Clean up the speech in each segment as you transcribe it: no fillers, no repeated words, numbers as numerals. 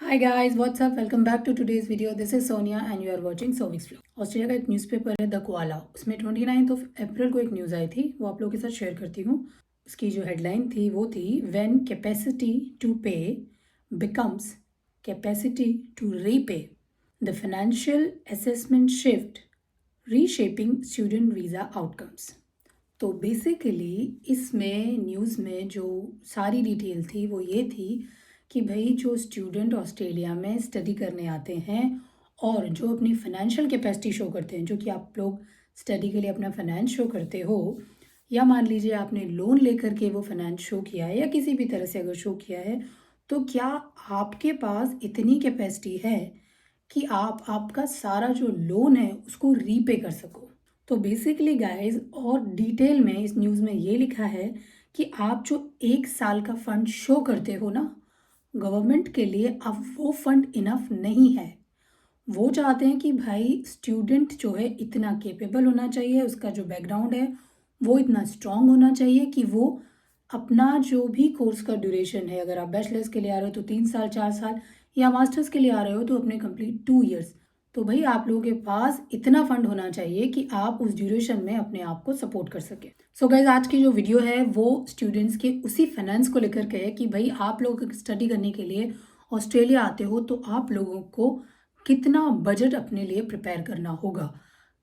Hi guys, what's up? Welcome back to today's video. This is Sonia and you are watching Sovik's Vlog. Australia का एक newspaper है the koala. उसमें 29 अप्रैल को एक news आई थी, वो आप लोगों के साथ शेयर करती हूँ। उसकी जो हेडलाइन थी वो थी when capacity to pay becomes capacity to repay the financial assessment shift reshaping student visa outcomes. तो बेसिकली इसमें न्यूज़ में जो सारी डिटेल थी वो ये थी कि भाई जो स्टूडेंट ऑस्ट्रेलिया में स्टडी करने आते हैं और जो अपनी फाइनेंशियल कैपेसिटी शो करते हैं, जो कि आप लोग स्टडी के लिए अपना फाइनेंस शो करते हो, या मान लीजिए आपने लोन लेकर के वो फाइनेंस शो किया है या किसी भी तरह से अगर शो किया है, तो क्या आपके पास इतनी कैपेसिटी है कि आप आपका सारा जो लोन है उसको रीपे कर सको। तो बेसिकली गाइस, और डिटेल में इस न्यूज़ में ये लिखा है कि आप जो 1 साल का फंड शो करते हो ना गवर्नमेंट के लिए, अब वो फंड इनफ नहीं है। वो चाहते हैं कि भाई स्टूडेंट जो है इतना केपेबल होना चाहिए, उसका जो बैकग्राउंड है वो इतना स्ट्रांग होना चाहिए कि वो अपना जो भी कोर्स का ड्यूरेशन है, अगर आप बैचलर्स के लिए आ रहे हो तो 3 साल 4 साल, या मास्टर्स के लिए आ रहे हो तो अपने कंप्लीट 2 ईयर्स, तो भाई आप लोगों के पास इतना फंड होना चाहिए कि आप उस ड्यूरेशन में अपने आप को सपोर्ट कर सके। सो गाइज, आज की जो वीडियो है वो स्टूडेंट्स के उसी फाइनेंस को लेकर के है कि भाई आप लोग स्टडी करने के लिए ऑस्ट्रेलिया आते हो तो आप लोगों को कितना बजट अपने लिए प्रिपेयर करना होगा,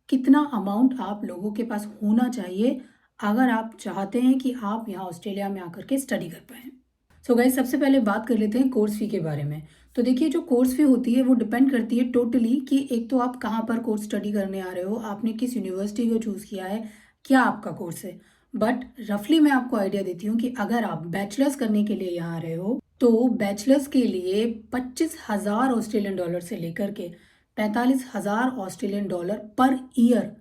कितना अमाउंट आप लोगों के पास होना चाहिए अगर आप चाहते हैं कि आप यहाँ ऑस्ट्रेलिया में आकर के स्टडी कर पाएँ। सो गाइस, सबसे पहले बात कर लेते हैं कोर्स फ़ी के बारे में। तो देखिए, जो कोर्स फ़ी होती है वो डिपेंड करती है टोटली कि एक तो आप कहाँ पर कोर्स स्टडी करने आ रहे हो, आपने किस यूनिवर्सिटी को चूज़ किया है, क्या आपका कोर्स है। बट रफली मैं आपको आइडिया देती हूँ कि अगर आप बैचलर्स करने के लिए यहाँ आ रहे हो तो बैचलर्स के लिए 25,000 ऑस्ट्रेलियन डॉलर से लेकर के 45,000 ऑस्ट्रेलियन डॉलर पर ईयर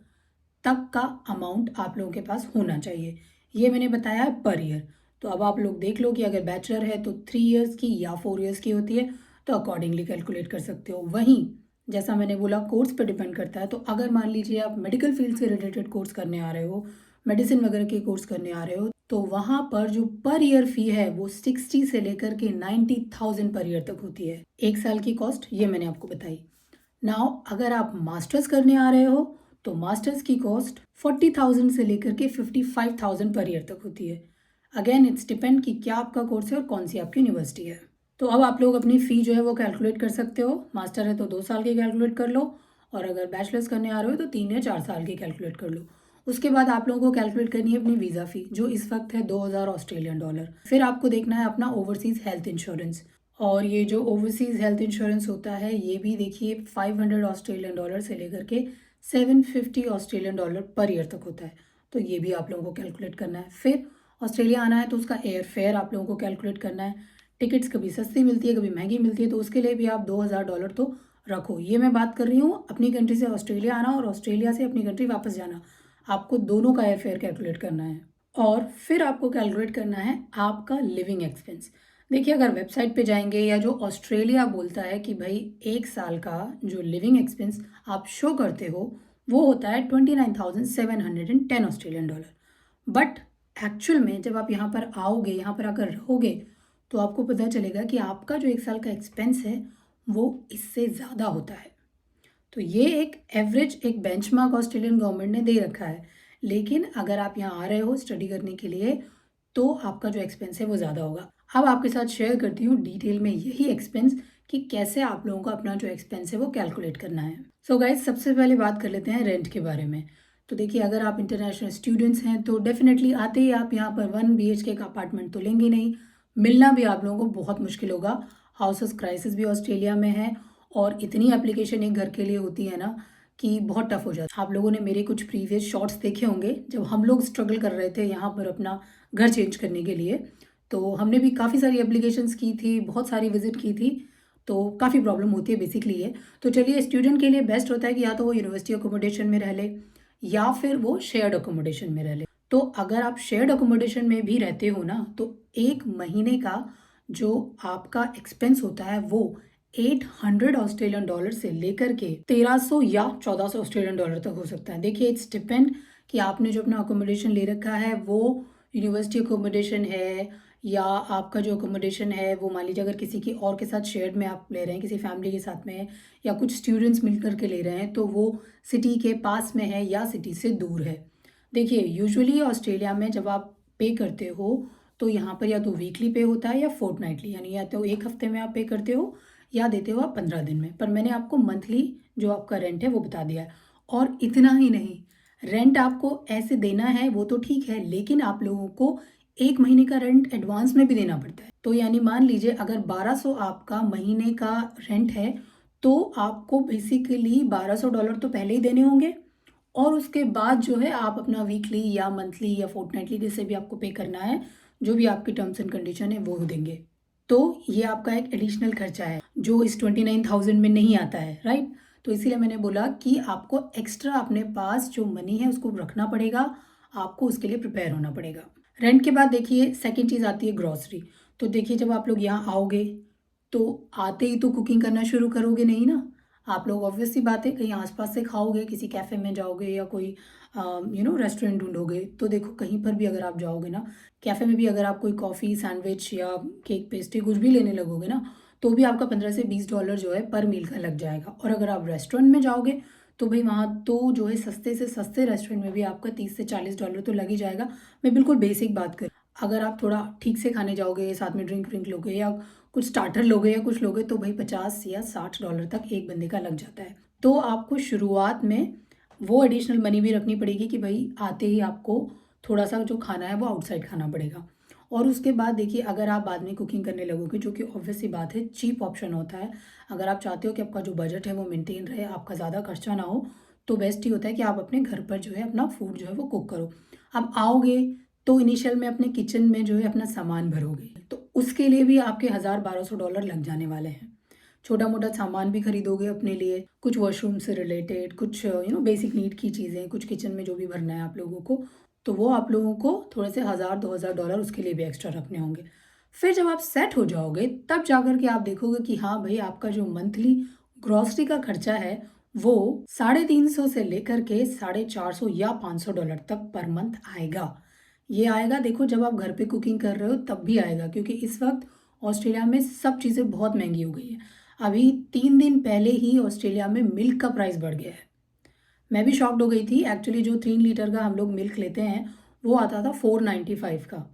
तक का अमाउंट आप लोगों के पास होना चाहिए। ये मैंने बताया है पर ईयर। तो अब आप लोग देख लो कि अगर बैचलर है तो 3 ईयर्स की या 4 ईयर्स की होती है, तो अकॉर्डिंगली कैलकुलेट कर सकते हो। वहीं जैसा मैंने बोला कोर्स पे डिपेंड करता है, तो अगर मान लीजिए आप मेडिकल फील्ड से रिलेटेड कोर्स करने आ रहे हो, मेडिसिन वगैरह के कोर्स करने आ रहे हो, तो वहाँ पर जो पर ईयर फी है वो 60 से लेकर के 90,000 पर ईयर तक होती है। 1 साल की कॉस्ट ये मैंने आपको बताई। नाउ अगर आप मास्टर्स करने आ रहे हो तो मास्टर्स की कॉस्ट 40,000 से लेकर के 55,000 पर ईयर तक होती है। अगेन इट्स डिपेंड कि क्या आपका कोर्स है और कौन सी आपकी यूनिवर्सिटी है। तो अब आप लोग अपनी फ़ी जो है वो कैलकुलेट कर सकते हो। मास्टर है तो 2 साल की कैलकुलेट कर लो, और अगर बैचलर्स करने आ रहे हो तो 3 या 4 साल की कैलकुलेट कर लो। उसके बाद आप लोगों को कैलकुलेट करनी है अपनी वीज़ा फ़ी, जो इस वक्त है 2,000 ऑस्ट्रेलियन डॉलर। फिर आपको देखना है अपना ओवरसीज़ हेल्थ इंश्योरेंस, और ये जो ओवरसीज़ हेल्थ इंश्योरेंस होता है ये भी देखिए 500 ऑस्ट्रेलियन डॉलर से लेकर के 750 ऑस्ट्रेलियन डॉलर पर ईयर तक होता है। तो ये भी आप लोगों को कैलकुलेट करना है। फिर ऑस्ट्रेलिया आना है तो उसका एयर फेयर आप लोगों को कैलकुलेट करना है। टिकट्स कभी सस्ती मिलती है कभी महंगी मिलती है, तो उसके लिए भी आप 2,000 डॉलर तो रखो। ये मैं बात कर रही हूँ अपनी कंट्री से ऑस्ट्रेलिया आना और ऑस्ट्रेलिया से अपनी कंट्री वापस जाना, आपको दोनों का एयर फेयर कैलकुलेट करना है। और फिर आपको कैलकुलेट करना है आपका लिविंग एक्सपेंस। देखिए, अगर वेबसाइट पे जाएंगे या जो ऑस्ट्रेलिया बोलता है कि भाई 1 साल का जो लिविंग एक्सपेंस आप शो करते हो वो होता है 29,710 ऑस्ट्रेलियन डॉलर। बट एक्चुअल में जब आप यहाँ पर आओगे, यहाँ पर आकर रहोगे, तो आपको पता चलेगा कि आपका जो 1 साल का एक्सपेंस है वो इससे ज़्यादा होता है। तो ये एक एवरेज, एक बेंचमार्क ऑस्ट्रेलियन गवर्नमेंट ने दे रखा है। लेकिन अगर आप यहाँ आ रहे हो स्टडी करने के लिए तो आपका जो एक्सपेंस है वो ज़्यादा होगा। अब आपके साथ शेयर करती हूँ डिटेल में यही एक्सपेंस कि कैसे आप लोगों को अपना जो एक्सपेंस है वो कैलकुलेट करना है। सो गाइज, सबसे पहले बात कर लेते हैं रेंट के बारे में। तो देखिए, अगर आप इंटरनेशनल स्टूडेंट्स हैं तो डेफिनेटली आते ही आप यहाँ पर 1 BHK का अपार्टमेंट तो लेंगे नहीं, मिलना भी आप लोगों को बहुत मुश्किल होगा। हाउसेस क्राइसिस भी ऑस्ट्रेलिया में है, और इतनी एप्लीकेशन एक घर के लिए होती है ना कि बहुत टफ हो जाता है। आप लोगों ने मेरे कुछ प्रीवियस शॉर्ट्स देखे होंगे जब हम लोग स्ट्रगल कर रहे थे यहाँ पर अपना घर चेंज करने के लिए, तो हमने भी काफ़ी सारी एप्लीकेशंस की थी, बहुत सारी विजिट की थी, तो काफ़ी प्रॉब्लम होती है बेसिकली ये। तो चलिए, स्टूडेंट के लिए बेस्ट होता है कि या तो वो यूनिवर्सिटी अकोमोडेशन में रह ले या फिर वो शेयर्ड अकोमोडेशन में रह ले। तो अगर आप शेयर्ड अकोमोडेशन में भी रहते हो ना, तो 1 महीने का जो आपका एक्सपेंस होता है वो 800 ऑस्ट्रेलियन डॉलर से लेकर के 1,300 या 1,400 ऑस्ट्रेलियन डॉलर तक हो सकता है। देखिए, इट्स डिपेंड कि आपने जो अपना अकोमोडेशन ले रखा है वो यूनिवर्सिटी अकोमोडेशन है या आपका जो अकोमोडेशन है वो मान लीजिए अगर किसी की और के साथ शेयर्ड में आप ले रहे हैं, किसी फैमिली के साथ में है या कुछ स्टूडेंट्स मिल कर के ले रहे हैं, तो वो सिटी के पास में है या सिटी से दूर है। देखिए यूजुअली ऑस्ट्रेलिया में जब आप पे करते हो तो यहाँ पर या तो वीकली पे होता है या फोर्टनाइटली, यानी या तो एक हफ्ते में आप पे करते हो या देते हो आप 15 दिन में। पर मैंने आपको मंथली जो आपका रेंट है वो बता दिया है। और इतना ही नहीं, रेंट आपको ऐसे देना है वो तो ठीक है, लेकिन आप लोगों को 1 महीने का रेंट एडवांस में भी देना पड़ता है। तो यानी मान लीजिए अगर 1200 आपका महीने का रेंट है तो आपको बेसिकली $1200 तो पहले ही देने होंगे, और उसके बाद जो है आप अपना वीकली या मंथली या फोर्टनाइटली जैसे भी आपको पे करना है, जो भी आपकी टर्म्स एंड कंडीशन है वो देंगे। तो ये आपका एक एडिशनल खर्चा है जो इस 29,000 में नहीं आता है, राइट। तो इसीलिए मैंने बोला कि आपको एक्स्ट्रा अपने पास जो मनी है उसको रखना पड़ेगा, आपको उसके लिए प्रिपेयर होना पड़ेगा। रेंट के बाद देखिए सेकेंड चीज़ आती है ग्रॉसरी। तो देखिए जब आप लोग यहाँ आओगे तो आते ही तो कुकिंग करना शुरू करोगे नहीं ना। आप लोग ऑब्वियस सी बात है कहीं आसपास से खाओगे, किसी कैफ़े में जाओगे या कोई रेस्टोरेंट ढूंढोगे। तो देखो कहीं पर भी अगर आप जाओगे ना, कैफ़े में भी अगर आप कोई कॉफ़ी सैंडविच या केक पेस्ट्री कुछ भी लेने लगोगे ना, तो भी आपका $15 से $20 जो है पर मील का लग जाएगा। और अगर आप रेस्टोरेंट में जाओगे तो भाई वहाँ तो जो है सस्ते से सस्ते रेस्टोरेंट में भी आपका $30 से $40 तो लग ही जाएगा। मैं बिल्कुल बेसिक बात करूँ, अगर आप थोड़ा ठीक से खाने जाओगे, साथ में ड्रिंक व्रिंक लोगे या कुछ स्टार्टर लोगे या कुछ लोगे, तो भाई $50 या $60 तक एक बंदे का लग जाता है। तो आपको शुरुआत में वो एडिशनल मनी भी रखनी पड़ेगी कि भाई आते ही आपको थोड़ा सा जो खाना है वो आउटसाइड खाना पड़ेगा। और उसके बाद देखिए अगर आप बाद में कुकिंग करने लगोगे, जो कि ऑब्वियस सी बात है चीप ऑप्शन होता है, अगर आप चाहते हो कि आपका जो बजट है वो मेंटेन रहे, आपका ज़्यादा खर्चा ना हो, तो बेस्ट ही होता है कि आप अपने घर पर जो है अपना फूड जो है वो कुक करो। अब आओगे तो इनिशियल में अपने किचन में जो है अपना सामान भरोगे, तो उसके लिए भी आपके $1000-1200 लग जाने वाले हैं। छोटा मोटा सामान भी खरीदोगे अपने लिए, कुछ वॉशरूम से रिलेटेड, कुछ बेसिक नीड की चीज़ें, कुछ किचन में जो भी भरना है आप लोगों को, तो वो आप लोगों को थोड़े से $1000-2000 उसके लिए भी एक्स्ट्रा रखने होंगे। फिर जब आप सेट हो जाओगे तब जाकर के आप देखोगे कि हाँ भाई आपका जो मंथली ग्रॉसरी का खर्चा है वो 350 से लेकर के 450 या $500 तक पर मंथ आएगा। ये आएगा देखो जब आप घर पे कुकिंग कर रहे हो तब भी आएगा, क्योंकि इस वक्त ऑस्ट्रेलिया में सब चीज़ें बहुत महंगी हो गई है। अभी 3 दिन पहले ही ऑस्ट्रेलिया में मिल्क का प्राइस बढ़ गया है। मैं भी शॉक्ड हो गई थी एक्चुअली। जो 3 लीटर का हम लोग मिल्क लेते हैं वो आता था 495 का,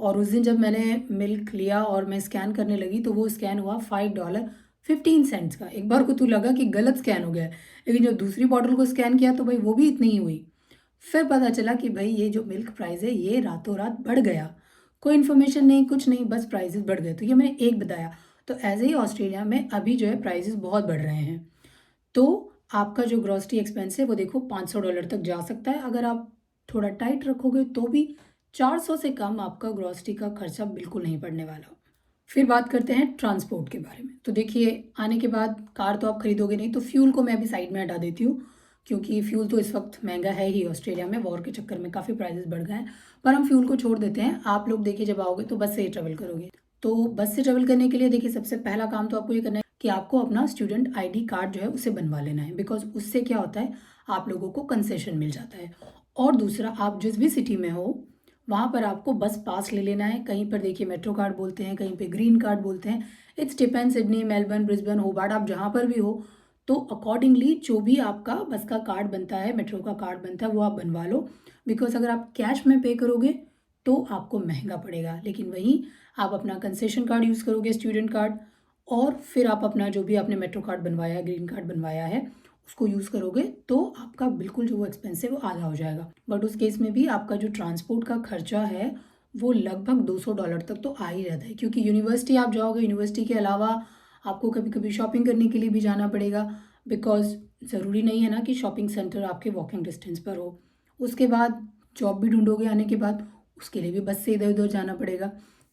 और उस दिन जब मैंने मिल्क लिया और मैं स्कैन करने लगी तो वो स्कैन हुआ $5.15 का। एक बार को तो लगा कि गलत स्कैन हो गया है, लेकिन जब दूसरी बॉटल को स्कैन किया तो भाई वो भी इतनी ही हुई। फिर पता चला कि भाई ये जो मिल्क प्राइस है ये रातों रात बढ़ गया। कोई इन्फॉर्मेशन नहीं, कुछ नहीं, बस प्राइसेस बढ़ गए। तो ये मैंने एक बताया। तो ऐसे ही ऑस्ट्रेलिया में अभी जो है प्राइसेस बहुत बढ़ रहे हैं। तो आपका जो ग्रॉसरी एक्सपेंस है वो देखो $500 तक जा सकता है। अगर आप थोड़ा टाइट रखोगे तो भी 400 से कम आपका ग्रॉसरी का खर्चा बिल्कुल नहीं पड़ने वाला। फिर बात करते हैं ट्रांसपोर्ट के बारे में। तो देखिए आने के बाद कार तो आप खरीदोगे नहीं, तो फ्यूल को मैं अभी साइड में हटा देती हूँ, क्योंकि फ्यूल तो इस वक्त महंगा है ही। ऑस्ट्रेलिया में वॉर के चक्कर में काफ़ी प्राइसेस बढ़ गए हैं, पर हम फ्यूल को छोड़ देते हैं। आप लोग देखिए जब आओगे तो बस से ही ट्रेवल करोगे, तो बस से ट्रेवल करने के लिए देखिए सबसे पहला काम तो आपको ये करना है कि आपको अपना स्टूडेंट आईडी कार्ड जो है उसे बनवा लेना है, बिकॉज उससे क्या होता है आप लोगों को कंसेशन मिल जाता है। और दूसरा, आप जिस भी सिटी में हो वहाँ पर आपको बस पास ले लेना है। कहीं पर देखिए मेट्रो कार्ड बोलते हैं, कहीं पे ग्रीन कार्ड बोलते हैं। It's depend, Sydney, Melbourne, Brisbane, Hobart, आप जहाँ पर भी हो तो अकॉर्डिंगली जो भी आपका बस का कार्ड बनता है, मेट्रो का कार्ड बनता है, वो आप बनवा लो। बिकॉज अगर आप कैश में पे करोगे तो आपको महंगा पड़ेगा, लेकिन वहीं आप अपना कंसेशन कार्ड यूज़ करोगे, स्टूडेंट कार्ड, और फिर आप अपना जो भी आपने मेट्रो कार्ड बनवाया है, ग्रीन कार्ड बनवाया है, उसको यूज़ करोगे तो आपका बिल्कुल जो वो एक्सपेंस है वो आधा हो जाएगा। बट उस केस में भी आपका जो ट्रांसपोर्ट का खर्चा है वो लगभग $200 तक तो आ ही जाता है, क्योंकि यूनिवर्सिटी आप जाओगे, यूनिवर्सिटी के अलावा आपको कभी कभी शॉपिंग करने के लिए भी जाना पड़ेगा, बिकॉज ज़रूरी नहीं है ना कि शॉपिंग सेंटर आपके वॉकिंग डिस्टेंस पर हो। उसके बाद जॉब भी ढूंढोगे आने के बाद, उसके लिए भी बस से इधर उधर जाना पड़ेगा।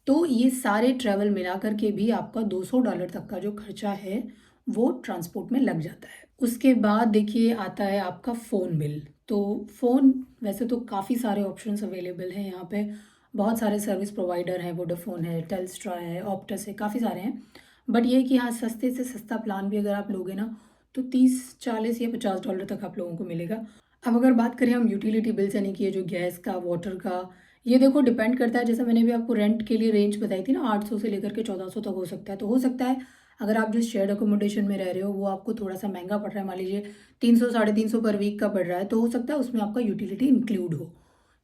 तो ये सारे ट्रैवल मिला करके भी आपका $200 तक का जो खर्चा है वो ट्रांसपोर्ट में लग जाता है। उसके बाद देखिए आता है आपका फ़ोन बिल। तो फ़ोन वैसे तो काफ़ी सारे ऑप्शंस अवेलेबल हैं यहाँ पे, बहुत सारे सर्विस प्रोवाइडर हैं, वोडाफोन है, टेलस्ट्रा है, ऑप्टस है, काफ़ी सारे हैं। बट ये कि हाँ सस्ते से सस्ता प्लान भी अगर आप लोगे ना तो 30, 40 या $50 तक आप लोगों को मिलेगा। अब अगर बात करें हम यूटिलिटी बिल्स, यानी कि ये जो गैस का, वाटर का ये देखो डिपेंड करता है, जैसे मैंने भी आपको रेंट के लिए रेंज बताई थी ना, 800 से लेकर के 1400 तक हो सकता है। तो हो सकता है अगर आप जिस शेयर्ड अकोमोडेशन में रह रहे हो वो आपको थोड़ा सा महंगा पड़ रहा है, मान लीजिए 300 350 पर वीक का पड़ रहा है, तो हो सकता है उसमें आपका यूटिलिटी इंक्लूड हो।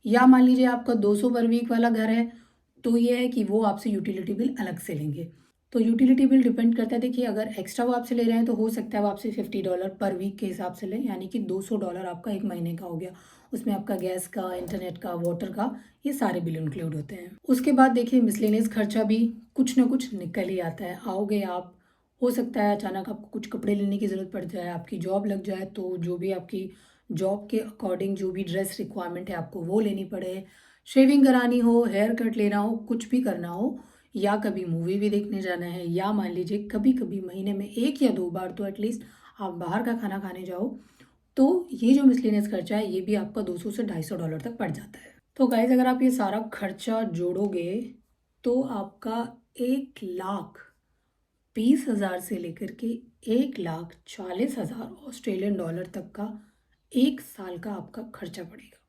या मान लीजिए आपका 200 पर वीक वाला घर है, तो ये है कि वो आपसे यूटिलिटी बिल अलग से लेंगे। तो यूटिलिटी बिल डिपेंड करता है, देखिए अगर एक्स्ट्रा वो आपसे ले रहे हैं तो हो सकता है वो आपसे $50 पर वीक के हिसाब से लें, यानी कि $200 आपका एक महीने का हो गया। उसमें आपका गैस का, इंटरनेट का, वाटर का, ये सारे बिल इंक्लूड होते हैं। उसके बाद देखिए मिसलेनियस खर्चा भी कुछ ना कुछ निकल ही आता है। आओगे आप, हो सकता है अचानक आपको कुछ कपड़े लेने की ज़रूरत पड़ जाए, आपकी जॉब लग जाए, तो जो भी आपकी जॉब के अकॉर्डिंग जो भी ड्रेस रिक्वायरमेंट है आपको वो लेनी पड़े, शेविंग करानी हो, हेयर कट लेना हो, कुछ भी करना हो, या कभी मूवी भी देखने जाना है, या मान लीजिए कभी कभी महीने में 1 या 2 बार तो एटलीस्ट आप बाहर का खाना खाने जाओ, तो ये जो मिसलेनियस खर्चा है ये भी आपका $200 से $250 तक पड़ जाता है। तो गाइज अगर आप ये सारा खर्चा जोड़ोगे तो आपका 1,20,000 से लेकर के 1,40,000 ऑस्ट्रेलियन डॉलर तक का एक साल का आपका खर्चा पड़ेगा।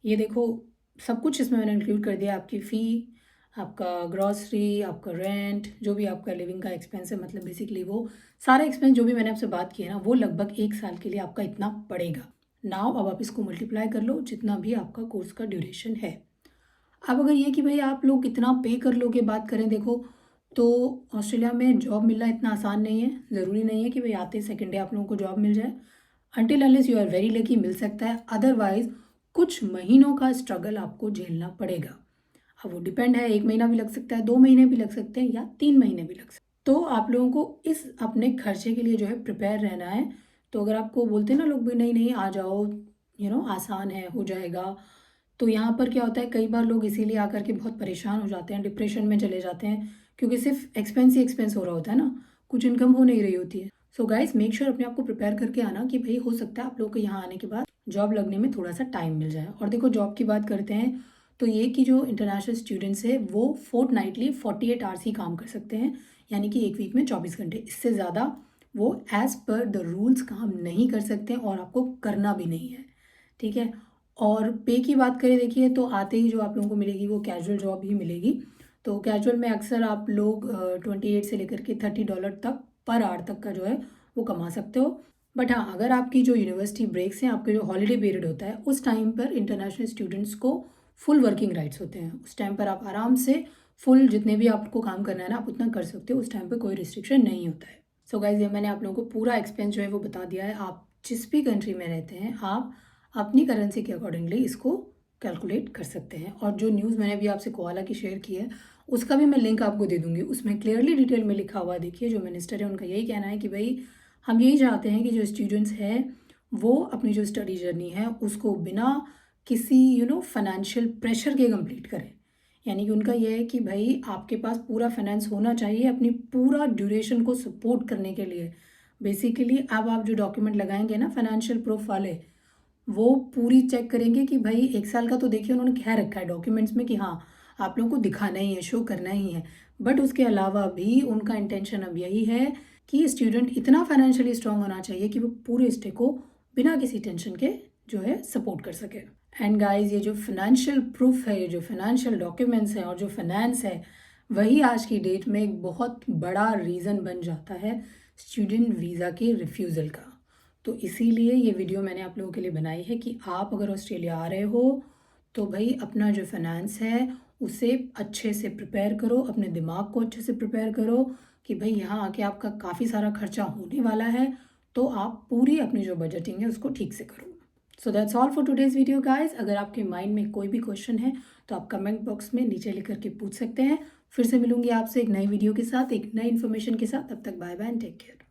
ये देखो सब कुछ इसमें मैंने इंक्लूड कर दिया, आपकी फ़ी, आपका ग्रॉसरी, आपका रेंट, जो भी आपका लिविंग का एक्सपेंस है, मतलब बेसिकली वो सारे एक्सपेंस जो भी मैंने आपसे बात की है ना, वो लगभग एक साल के लिए आपका इतना पड़ेगा। नाउ अब आप इसको मल्टीप्लाई कर लो जितना भी आपका कोर्स का ड्यूरेशन है। अब अगर ये कि भाई आप लोग कितना पे कर लोगे बात करें, देखो तो ऑस्ट्रेलिया में जॉब मिलना इतना आसान नहीं है। ज़रूरी नहीं है कि भाई आते सेकेंड डे आप लोगों को जॉब मिल जाए। Until unless you are very lucky मिल सकता है, अदरवाइज कुछ महीनों का स्ट्रगल आपको झेलना पड़ेगा। अब वो डिपेंड है, 1 महीना भी लग सकता है, 2 महीने भी लग सकते हैं, या 3 महीने भी लग सकते हैं। तो आप लोगों को इस अपने खर्चे के लिए जो है प्रिपेयर रहना है। तो अगर आपको बोलते हैं ना लोग भी, नहीं नहीं आ जाओ, आसान है, हो जाएगा, तो यहाँ पर क्या होता है, कई बार लोग इसीलिए आकर के बहुत परेशान हो जाते हैं, डिप्रेशन में चले जाते हैं, क्योंकि सिर्फ एक्सपेंस ही एक्सपेंस हो रहा होता है ना, कुछ इनकम हो नहीं रही होती है। सो गाइस मेक श्योर अपने आप को प्रिपेयर करके आना कि भाई हो सकता है आप लोग को यहाँ आने के बाद जॉब लगने में थोड़ा सा टाइम मिल जाए। और देखो जॉब की बात करते हैं तो ये कि जो इंटरनेशनल स्टूडेंट्स है वो फोर्टनाइटली 48 आवर्स ही काम कर सकते हैं, यानी कि एक वीक में 24 घंटे, इससे ज़्यादा वो एज़ पर द रूल्स काम नहीं कर सकते और आपको करना भी नहीं है, ठीक है। और पे की बात करें, देखिए तो आते ही जो आप लोगों को मिलेगी वो कैजुअल जॉब ही मिलेगी। तो कैजुअल में अक्सर आप लोग 28 से लेकर के $30 तक पर आवर तक का जो है वो कमा सकते हो। बट हाँ, अगर आपकी जो यूनिवर्सिटी ब्रेक्स हैं, आपके जो हॉलीडे पीरियड होता है, उस टाइम पर इंटरनेशनल स्टूडेंट्स को फुल वर्किंग राइट्स होते हैं। उस टाइम पर आप आराम से फुल जितने भी आपको काम करना है ना आप उतना कर सकते हो, उस टाइम पर कोई रिस्ट्रिक्शन नहीं होता है। सो गाइज ये मैंने आप लोगों को पूरा एक्सपेंस जो है वो बता दिया है। आप जिस भी कंट्री में रहते हैं आप अपनी करेंसी के अकॉर्डिंगली इसको कैलकुलेट कर सकते हैं। और जो न्यूज़ मैंने भी आपसे कोआला की शेयर की है उसका भी मैं लिंक आपको दे दूंगी, उसमें क्लियरली डिटेल में लिखा हुआ देखिए, जो मिनिस्टर है उनका यही कहना है कि भाई हम यही चाहते हैं कि जो स्टूडेंट्स हैं वो अपनी जो स्टडी जर्नी है उसको बिना किसी फाइनेंशियल प्रेशर के कंप्लीट करें। यानी कि उनका यह है कि भाई आपके पास पूरा फाइनेंस होना चाहिए अपनी पूरा ड्यूरेशन को सपोर्ट करने के लिए। बेसिकली अब आप जो डॉक्यूमेंट लगाएंगे ना फाइनेंशियल प्रूफ वाले, वो पूरी चेक करेंगे कि भाई 1 साल का तो देखिए उन्होंने कह रखा है डॉक्यूमेंट्स में कि हाँ आप लोगों को दिखाना ही है, शो करना ही है। बट उसके अलावा भी उनका इंटेंशन अब यही है कि स्टूडेंट इतना फाइनेंशियली स्ट्रांग होना चाहिए कि वो पूरे स्टे को बिना किसी टेंशन के जो है सपोर्ट कर सके। एंड गाइस ये जो फाइनेंशियल प्रूफ है, ये जो फाइनेंशियल डॉक्यूमेंट्स हैं और जो फाइनेंस है, वही आज की डेट में एक बहुत बड़ा रीज़न बन जाता है स्टूडेंट वीज़ा के रिफ्यूज़ल का। तो इसीलिए ये वीडियो मैंने आप लोगों के लिए बनाई है कि आप अगर ऑस्ट्रेलिया आ रहे हो तो भाई अपना जो फाइनेंस है उसे अच्छे से प्रिपेयर करो, अपने दिमाग को अच्छे से प्रिपेयर करो कि भाई यहाँ आके आपका काफ़ी सारा खर्चा होने वाला है, तो आप पूरी अपनी जो बजटिंग है उसको ठीक से करो। So that's all for today's video guys. अगर आपके माइंड में कोई भी क्वेश्चन है तो आप कमेंट बॉक्स में नीचे लिख करके पूछ सकते हैं। फिर से मिलूंगी आपसे एक नई वीडियो के साथ, एक नई इन्फॉर्मेशन के साथ। तब तक bye bye and take care.